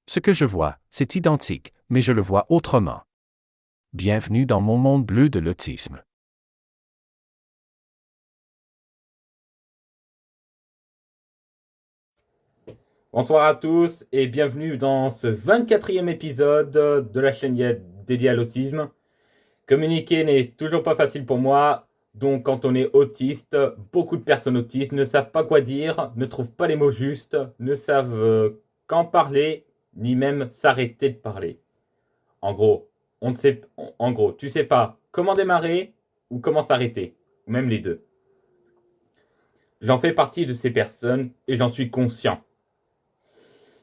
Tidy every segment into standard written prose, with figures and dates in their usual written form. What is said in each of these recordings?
Ce que je vois, c'est identique, mais je le vois autrement. Bienvenue dans mon monde bleu de l'autisme. Bonsoir à tous et bienvenue dans ce 24e épisode de la chaîne dédiée à l'autisme. Communiquer n'est toujours pas facile pour moi, donc quand on est autiste, beaucoup de personnes autistes ne savent pas quoi dire, ne trouvent pas les mots justes, ne savent qu'en parler, ni même s'arrêter de parler. En gros, tu sais pas comment démarrer ou comment s'arrêter, ou même les deux. J'en fais partie de ces personnes et j'en suis conscient.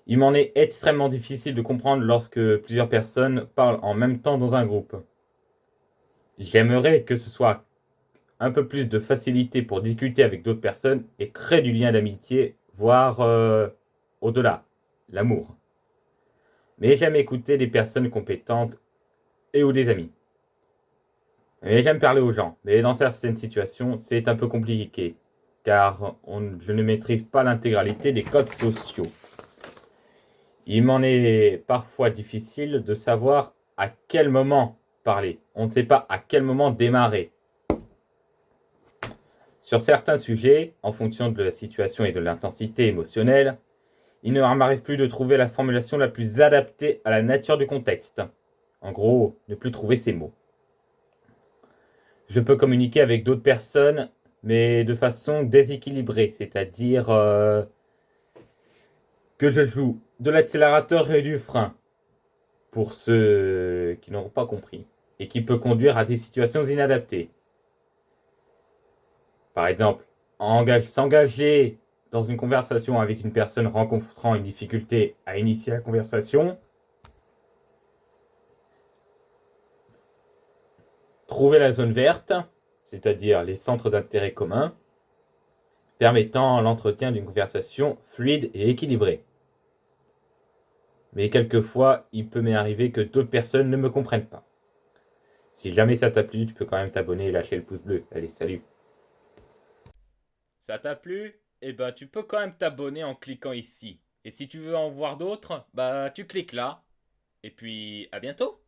Il m'en est extrêmement difficile de comprendre lorsque plusieurs personnes parlent en même temps dans un groupe. J'aimerais que ce soit un peu plus de facilité pour discuter avec d'autres personnes et créer du lien d'amitié, voire au-delà, l'amour. Mais j'aime écouter des personnes compétentes et ou des amis. Mais j'aime parler aux gens. Mais dans certaines situations, c'est un peu compliqué, car je ne maîtrise pas l'intégralité des codes sociaux. Il m'en est parfois difficile de savoir à quel moment parler. On ne sait pas à quel moment démarrer. Sur certains sujets, en fonction de la situation et de l'intensité émotionnelle, il ne m'arrive plus de trouver la formulation la plus adaptée à la nature du contexte. En gros, ne plus trouver ces mots. Je peux communiquer avec d'autres personnes, mais de façon déséquilibrée, c'est-à-dire que je joue de l'accélérateur et du frein, pour ceux qui n'auront pas compris, et qui peut conduire à des situations inadaptées. Par exemple, s'engager dans une conversation avec une personne rencontrant une difficulté à initier la conversation, trouver la zone verte, c'est-à-dire les centres d'intérêt communs, permettant l'entretien d'une conversation fluide et équilibrée. Mais quelquefois, il peut m'arriver que d'autres personnes ne me comprennent pas. Si jamais ça t'a plu, tu peux quand même t'abonner et lâcher le pouce bleu. Allez, salut. Ça t'a plu? Eh ben, tu peux quand même t'abonner en cliquant ici. Et si tu veux en voir d'autres, bah tu cliques là. Et puis, à bientôt!